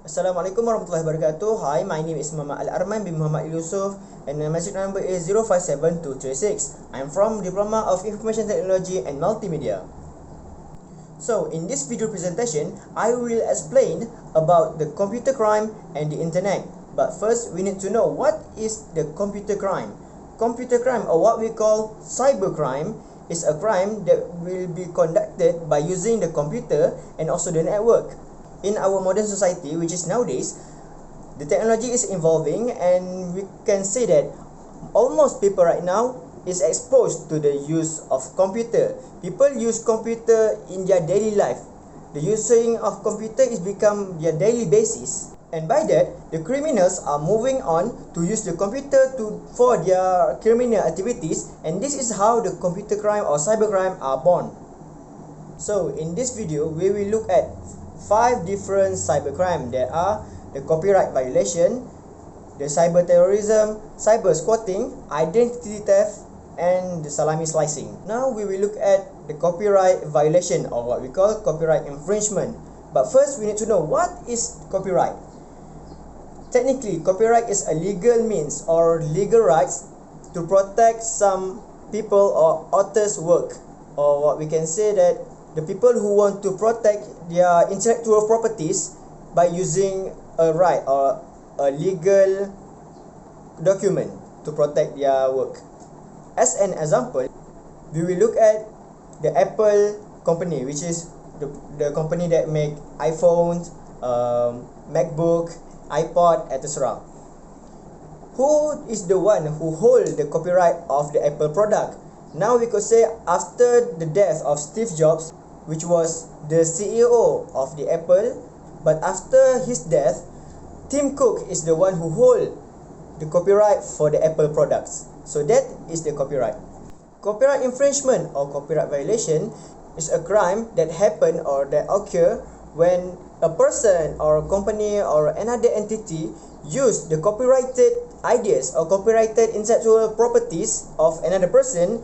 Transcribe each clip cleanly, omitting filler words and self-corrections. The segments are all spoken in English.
Assalamualaikum warahmatullahi wabarakatuh. Hi, my name is Muhammad Al-Arman bin Muhammad Yusuf and my message number is 057236. I'm from Diploma of Information Technology and Multimedia. So, in this video presentation, I will explain about the computer crime and the internet. But first, we need to know what is the computer crime. Computer crime, or what we call cybercrime, is a crime that will be conducted by using the computer and also the network. In our modern society, which is nowadays, the technology is evolving and we can say that almost people right now is exposed to the use of computer. People use computer in their daily life. The using of computer is become their daily basis. And by that, the criminals are moving on to use the computer for their criminal activities, and this is how the computer crime or cybercrime are born. So in this video, we will look at 5 different cybercrime. There are the copyright violation, the cyber terrorism, cyber squatting, identity theft, and the salami slicing. Now we will look at the copyright violation, or what we call copyright infringement. But first, we need to know what is copyright. Technically, copyright is a legal means or legal rights to protect some people or author's work, or what we can say that the people who want to protect their intellectual properties by using a right or a legal document to protect their work. As an example, we will look at the Apple company, which is the company that make iPhones, MacBook, iPod, etc. Who is the one who hold the copyright of the Apple product? Now we could say after the death of Steve Jobs, which was the CEO of the Apple, but after his death, Tim Cook is the one who hold the copyright for the Apple products. So that is the copyright. Copyright infringement or copyright violation is a crime that happen or that occur when a person or a company or another entity use the copyrighted ideas or copyrighted intellectual properties of another person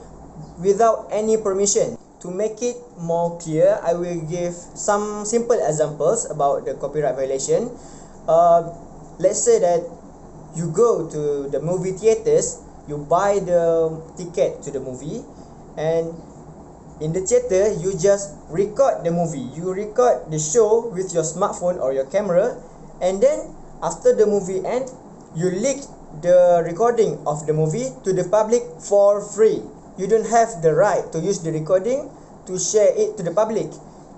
without any permission. To make it more clear, I will give some simple examples about the copyright violation. Let's say that you go to the movie theaters, you buy the ticket to the movie, and in the theater, you just record the movie. You record the show with your smartphone or your camera, and then after the movie ends, you leak the recording of the movie to the public for free. You don't have the right to use the recording to share it to the public,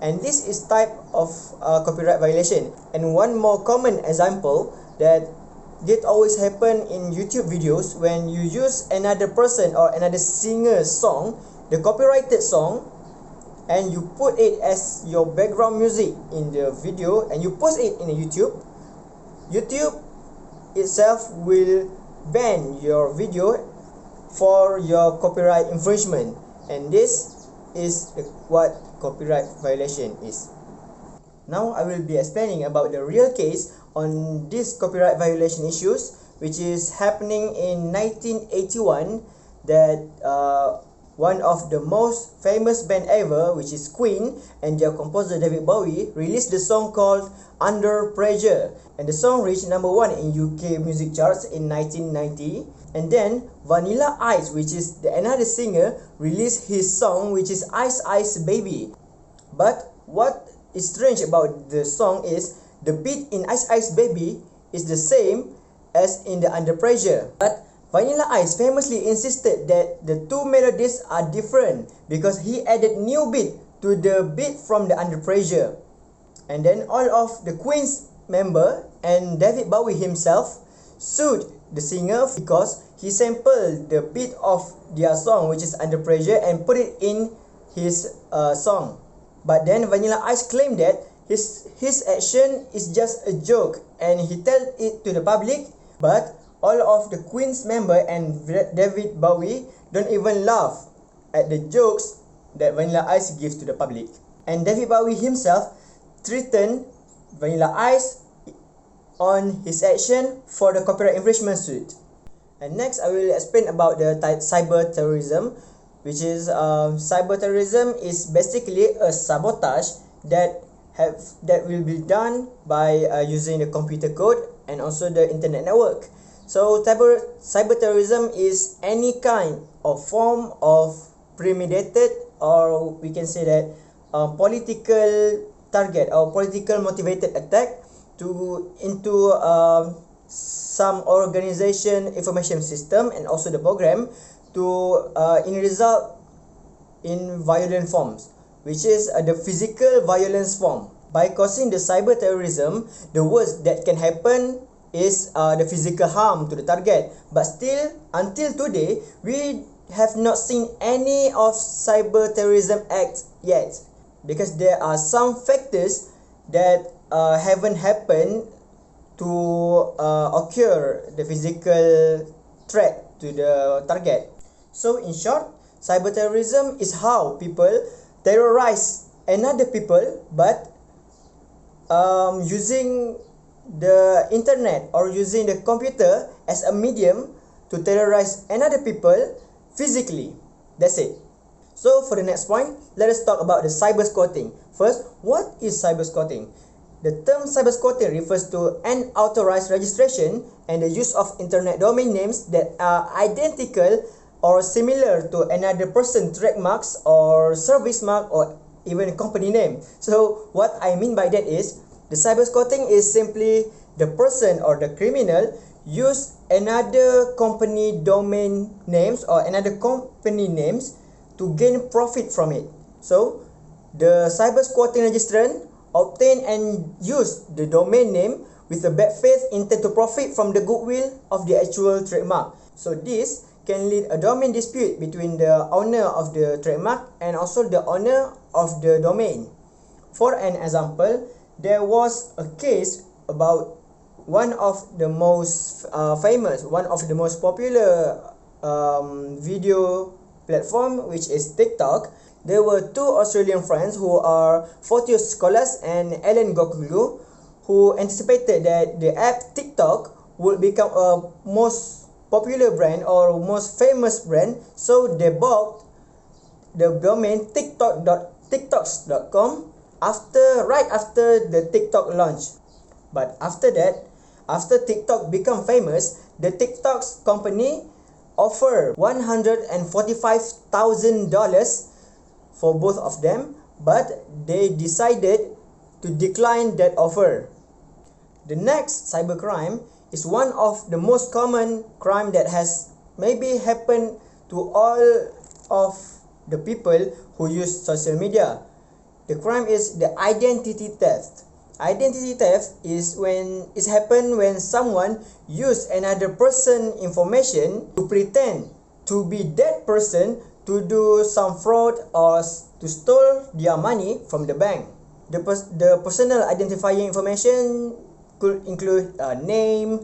and this is type of copyright violation. And one more common example that did always happen in YouTube videos, when you use another person or another singer's song, the copyrighted song, and you put it as your background music in the video and you post it in YouTube itself will ban your video for your copyright infringement, and this is what copyright violation is. Now I will be explaining about the real case on this copyright violation issues, which is happening in 1981, that one of the most famous band ever, which is Queen, and their composer David Bowie released the song called Under Pressure, and the song reached number 1 in UK music charts in 1990. And then Vanilla Ice, which is another singer, released his song, which is Ice Ice Baby. But what is strange about the song is the beat in Ice Ice Baby is the same as in the Under Pressure. But Vanilla Ice famously insisted that the two melodies are different because he added new beat to the beat from the Under Pressure. And then all of the Queen's member and David Bowie himself sued the singer because he sampled the beat of their song, which is Under Pressure, and put it in his song. But then Vanilla Ice claimed that his action is just a joke and he tell it to the public, but all of the Queen's member and David Bowie don't even laugh at the jokes that Vanilla Ice gives to the public. And David Bowie himself threatened Vanilla Ice on his action for the copyright infringement suit. And next, I will explain about the cyber terrorism, which is cyber terrorism is basically a sabotage that that will be done by using the computer code and also the internet network. So cyber terrorism is any kind of form of premeditated, or we can say that political target or political motivated attack into some organization information system and also the program to in result in violent forms, which is the physical violence form. By causing the cyber terrorism, the worst that can happen is the physical harm to the target. But still, until today, we have not seen any of cyber terrorism acts yet, because there are some factors that haven't happened to occur the physical threat to the target. So in short, cyber terrorism is how people terrorize another people, but using the internet or using the computer as a medium to terrorize another people physically. That's it. So for the next point, let us talk about the cyber squatting. First, what is cyber squatting? The term cyber squatting refers to unauthorized registration and the use of internet domain names that are identical or similar to another person's trademarks or service mark or even company name. So what I mean by that is, the cyber squatting is simply the person or the criminal use another company domain names or another company names to gain profit from it. So the cyber squatting registrant obtain and use the domain name with a bad faith intent to profit from the goodwill of the actual trademark. So this can lead a domain dispute between the owner of the trademark and also the owner of the domain. For an example, there was a case about one of the most one of the most popular video platform, which is TikTok. There were two Australian friends who are Fortius Scholars and Alan Gokulu, who anticipated that the app TikTok would become a most popular brand or most famous brand, so they bought the domain tiktoks.com right after the TikTok launch. But after that, after TikTok become famous, the TikTok's company offer $145,000 for both of them, but they decided to decline that offer. The next cybercrime is one of the most common crime that has maybe happened to all of the people who use social media. The crime is the identity theft. Identity theft is when it happens when someone use another person information to pretend to be that person to do some fraud or to steal their money from the bank. The personal identifying information could include name,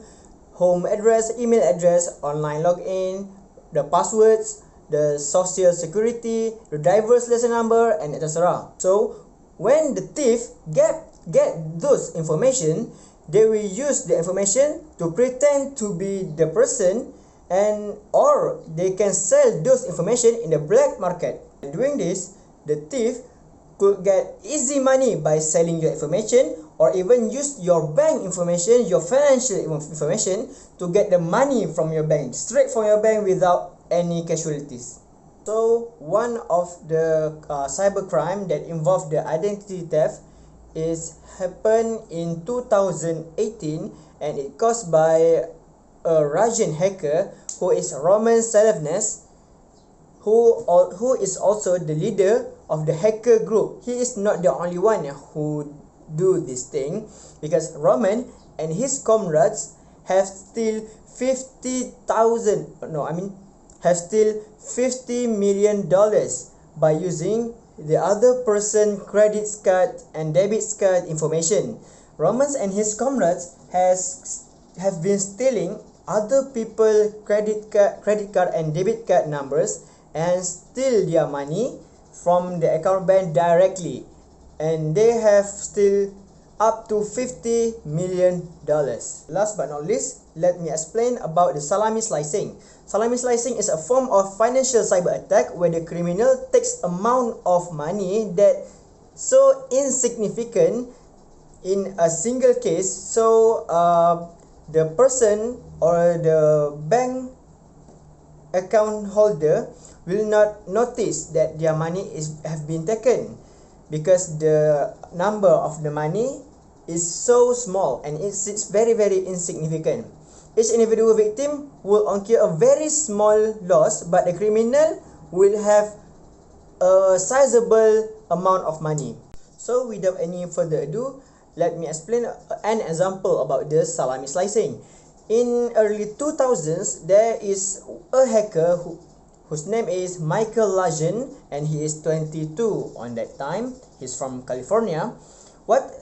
home address, email address, online login, the passwords, the social security, the driver's license number, and etc. So when the thief get those information, they will use the information to pretend to be the person, and or they can sell those information in the black market. Doing this, the thief could get easy money by selling your information, or even use your bank information, your financial information, to get the money from your bank, straight from your bank without any casualties. So one of the cybercrime that involved the identity theft is happened in 2018, and it caused by a Russian hacker who is Roman Selevnes, who is also the leader of the hacker group. He is not the only one who do this thing, because Roman and his comrades have still $50 million by using the other person credit card and debit card information. Romans and his comrades have been stealing other people credit card and debit card numbers and steal their money from the account bank directly, and they have still up to $50 million. Last but not least, let me explain about the salami slicing. Salami slicing is a form of financial cyber attack where the criminal takes amount of money that so insignificant in a single case, so the person or the bank account holder will not notice that their money have been taken, because the number of the money is so small and it's very insignificant. Each individual victim will incur a very small loss, but the criminal will have a sizable amount of money. So without any further ado, let me explain an example about the salami slicing. In early 2000s, there is a hacker whose name is Michael Lajen, and he is 22 on that time. He's from California. What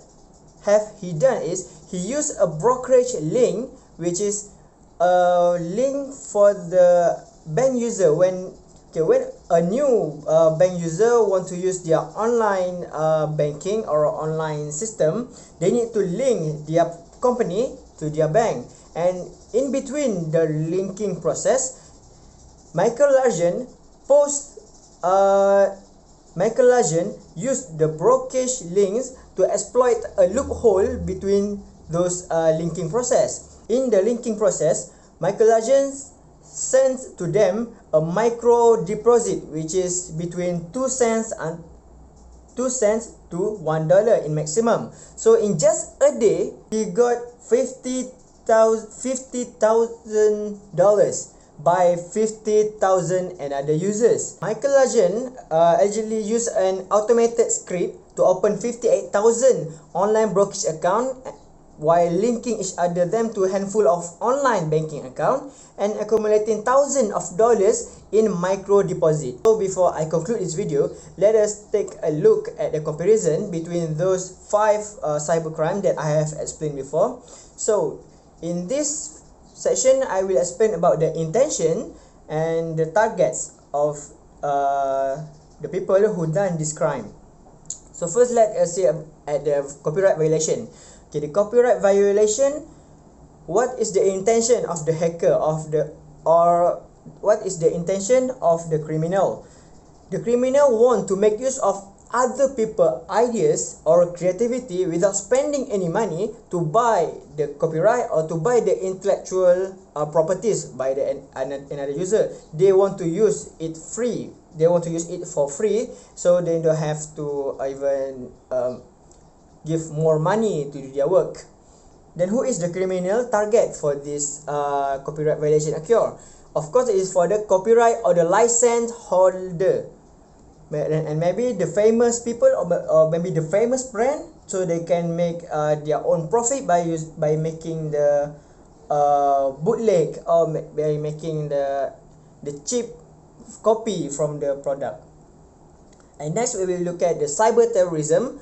have he done is he used a brokerage link, which is a link for the bank user when a new bank user want to use their online banking or online system. They need to link their company to their bank, and in between the linking process, Michael Lajen used the brokerage links to exploit a loophole between those linking process. In the linking process, Michael Lajen sent to them a micro deposit, which is between 2 cents to $1 in maximum. So in just a day, he got $50,000 by 50,000 another users. Michael Lajen allegedly used an automated script to open 58,000 online brokerage account while linking each other them to a handful of online banking account and accumulating thousands of dollars in micro deposit. So before I conclude this video, let us take a look at the comparison between those 5 cybercrime that I have explained before. So in this section, I will explain about the intention and the targets of the people who done this crime. So first, let us see at the copyright violation. Okay, the copyright violation. What is the intention of the hacker or what is the intention of the criminal? The criminal want to make use of other people's ideas or creativity without spending any money to buy the copyright or to buy the intellectual properties by another user. They want to use it free. They want to use it for free, so they don't have to even give more money to do their work. Then who is the criminal target for this copyright violation occur? Of course, it is for the copyright or the license holder, and maybe the famous people or maybe the famous brand, so they can make their own profit by making the bootleg or by making the cheap copy from the product. And next we will look at the cyber terrorism.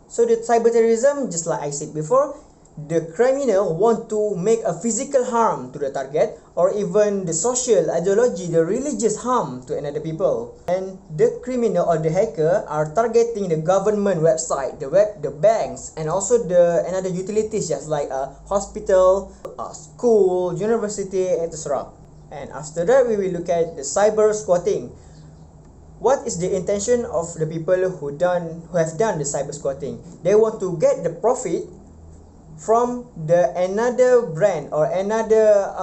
So the cyber terrorism, just like I said before, the criminal want to make a physical harm to the target or even the social ideology, the religious harm to another people. And the criminal or the hacker are targeting the government website, the banks, and also the another utilities just like a hospital, a school, university, etc. And after that, we will look at the cyber squatting. What is the intention of the people who have done the cyber squatting? They want to get the profit from the another brand or another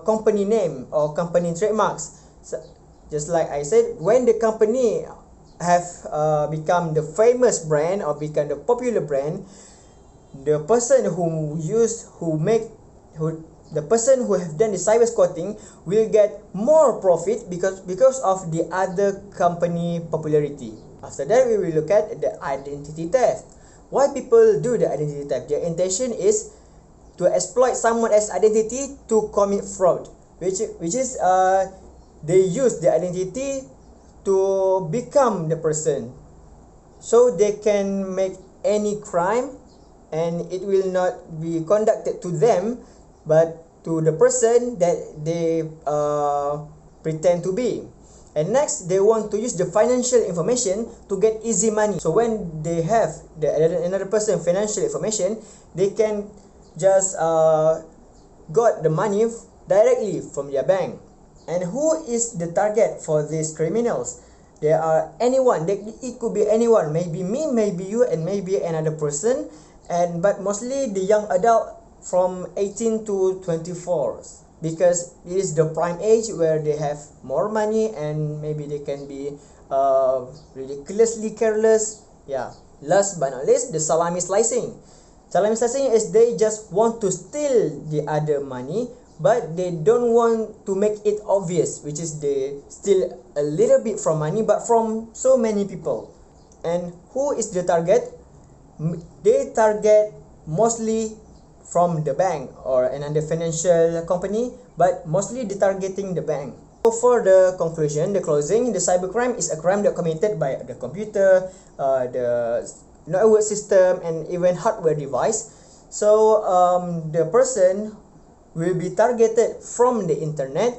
company name or company trademarks. So, just like I said, when the company have become the famous brand or become the popular brand, the person the person who have done the cyber squatting will get more profit because of the other company popularity. After that, we will look at the identity theft. Why people do the identity theft? Their intention is to exploit someone else's identity to commit fraud, which is they use the identity to become the person, so they can make any crime and it will not be conducted to them but to the person that they pretend to be. And next, they want to use the financial information to get easy money. So when they have another person financial information, they can just got the money directly from their bank. And who is the target for these criminals? There are anyone, it could be anyone, maybe me, maybe you, and maybe another person, but mostly the young adult from 18 to 24, because it is the prime age where they have more money and maybe they can be ridiculously careless. Yeah. Last but not least, the salami slicing. Salami slicing is they just want to steal the other money, but they don't want to make it obvious, which is they steal a little bit from money but from so many people. And who is the target? They target mostly from the bank or another financial company, but mostly they targeting the bank. So for the conclusion, the closing, the cybercrime is a crime that committed by the computer, the network system, and even hardware device. So the person will be targeted from the internet,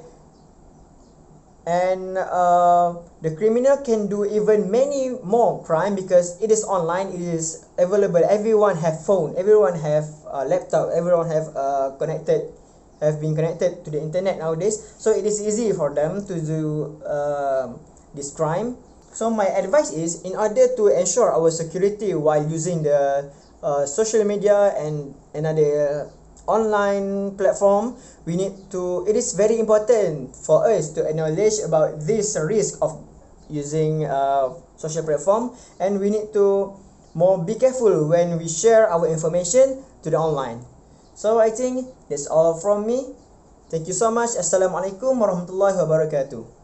and the criminal can do even many more crime because it is online, it is available. Everyone have phone, everyone have laptop, everyone have been connected to the internet nowadays, so it is easy for them to do this crime. So my advice is, in order to ensure our security while using the social media and another online platform, it is very important for us to acknowledge about this risk of using social platform, and we need to more be careful when we share our information to the online. So I think that's all from me. Thank you so much. Assalamualaikum warahmatullahi wabarakatuh.